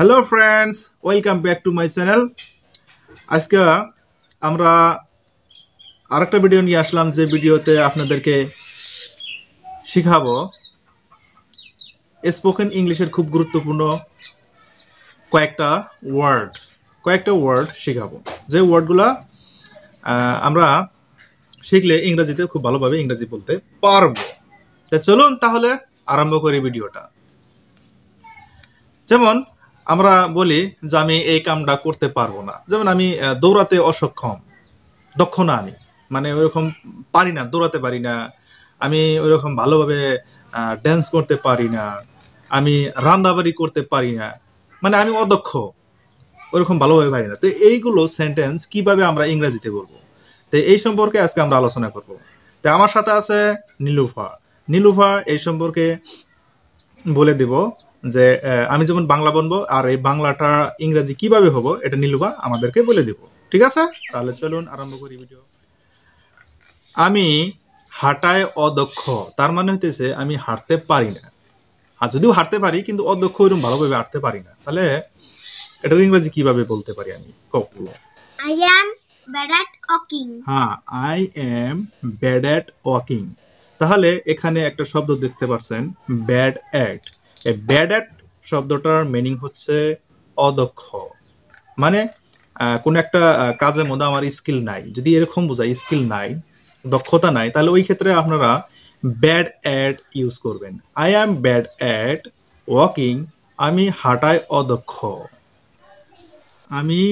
Hello friends, welcome back to my channel. আজকে আমরা আরেকটা ভিডিও নিয়ে আসলাম, যে ভিডিওতে আপনাদেরকে শিখাবো স্পোকেন ইংলিশের খুব গুরুত্বপূর্ণ কয়েকটা ওয়ার্ড শিখাবো, যে ওয়ার্ডগুলা আমরা শিখলে ইংরেজিতে খুব ভালোভাবে ইংরেজি বলতে পারবো। চলুন তাহলে আরম্ভ করি ভিডিওটা। যেমন আমরা বলি যে আমি এই কামটা করতে পারবো না, যেমন আমি দৌড়াতে অসক্ষম, দক্ষ না, আমি মানে ওইরকম পারি না, দৌড়াতে পারি না, আমি ওইরকম ভালোভাবে ড্যান্স করতে পারি না, আমি রান্নাবাড়ি করতে পারি না, মানে আমি অদক্ষ, ওইরকম ভালোভাবে পারি না। তো এইগুলো সেন্টেন্স কিভাবে আমরা ইংরেজিতে বলবো, তো এই সম্পর্কে আজকে আমরা আলোচনা করব। তো আমার সাথে আছে নীলুফা এই সম্পর্কে বলে দিব যে আমি যেমন বাংলা বলবো আর এই বাংলাটা ইংরেজি কিভাবে হবো এটা নীলুফা আমাদেরকে বলে দিব। ঠিক আছে, তাহলে চলুন আরম্ভ করি ভিডিও। আমি হাঁটায় অদক্ষ, তার মানে হইতেছে আমি হাঁটতে পারি না। আর যদিও হাঁটতে পারি কিন্তু অদক্ষ, ওইরকম ভালোভাবে হাঁটতে পারি না। তাহলে এটার ইংরেজি কিভাবে বলতে পারি আমি? I am bad at walking. হ্যাঁ, I am bad at walking। তাহলে এখানে একটা শব্দ দেখতে পাচ্ছেন, ব্যাড অ্যাট। এই ব্যাড অ্যাট শব্দটার মিনিং হচ্ছে অদক্ষ, মানে কোন একটা কাজের মধ্যে আমার স্কিল নাই, যদি এরকম বোঝায় স্কিল নাই, দক্ষতা নাই, তাহলে ওই ক্ষেত্রে আপনারা ব্যাড অ্যাট ইউজ করবেন। I am bad at walking, আমি হাঁটায় অদক্ষ। আমি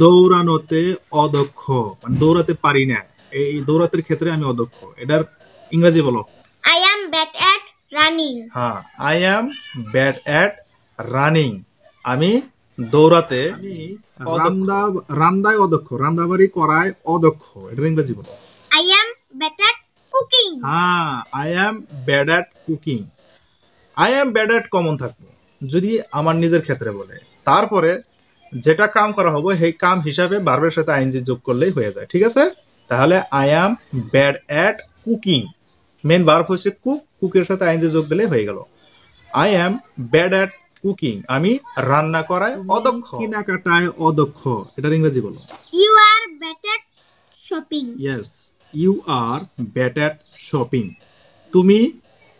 দৌড়ানোতে অদক্ষ, মানে দৌড়াতে পারি না, এই দৌড়াতের ক্ষেত্রে আমি অদক্ষ। এটার ইংরেজি বলো। I am bad at running. হ্যাঁ, I am bad at running, আমি দৌড়াতে রান্দায় অদক্ষ, রান্দাবাড়ি করায় অদক্ষ। এটার ইংরেজি বলো। I am bad at cooking. হ্যাঁ, I am bad at cooking. I am bad at common থাকবে যদি আমার নিজের ক্ষেত্রে বলে, তারপরে যেটা কাম করা হবে সেই কাম হিসাবে ভার্বের সাথে আইএনজি যোগ করলেই হয়ে যায়। ঠিক আছে, তাহলে I am bad at cooking, main verb হচ্ছে কুক, কুকের সাথে আইএনজি যোগ দিলে হয়ে গেল। I am bad at cooking, আমি রান্না করায় অদক্ষ। কেনাকাটায় অদক্ষ, এটার ইংরেজি বলো। You are bad at shopping. Yes, you are bad at shopping, তুমি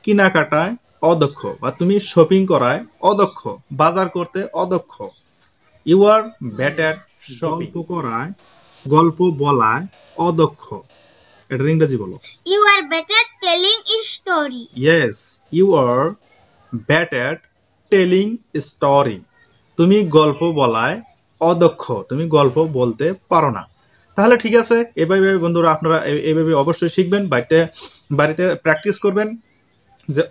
কেনাকাটায় অদক্ষ বা তুমি শপিং করায় অদক্ষ, বাজার করতে অদক্ষ। ইউ আর ব্যাড অ্যাট গল্প করায়, গল্প বলায় অদক্ষ। এটার ইংরেজি বলো। You are bad at telling a story. Yes, you are bad at telling story, তুমি গল্প বলায় অদক্ষ, তুমি গল্প বলতে পারো না। তাহলে ঠিক আছে, এভাবে বন্ধুরা আপনারা এভাবে অবশ্যই শিখবেন, বাড়িতে প্র্যাকটিস করবেন। যে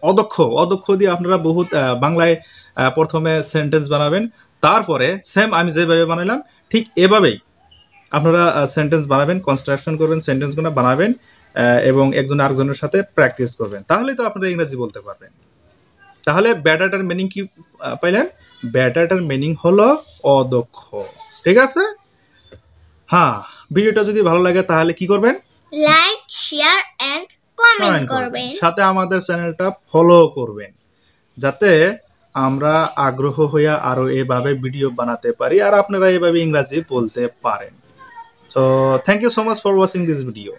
অদক্ষ দিয়ে আপনারা বহুত বাংলায় প্রথমে সেন্টেন্স বানাবেন, তারপরে সেম আমি যেভাবে বানাইলাম ঠিক এভাবেই আপনারা সেন্টেন্স বানাবেন, কনস্ট্রাকশন করবেন, সেন্টেন্সগুলো বানাবেন এবং একজন আরেকজনের সাথে প্র্যাকটিস করবেন, তাহলেই তো আপনারা ইংরেজি বলতে পারবেন। তাহলে ব্যাড অ্যাটার মিনিং কি পাইলেন? ব্যাড অ্যাটার মিনিং হলো অদক্ষ। ঠিক আছে, হ্যাঁ, ভিডিওটা যদি ভালো লাগে তাহলে কি করবেন? লাইক, শেয়ার এন্ড কমেন্ট করবেন, সাথে আমাদের চ্যানেলটা ফলো করবেন, যাতে আমরা আগ্রহ হইয়া আরো এভাবে ভিডিও বানাতে পারি আর আপনারা এভাবে ইংরেজি বলতে পারেন। So thank you so much for watching this video.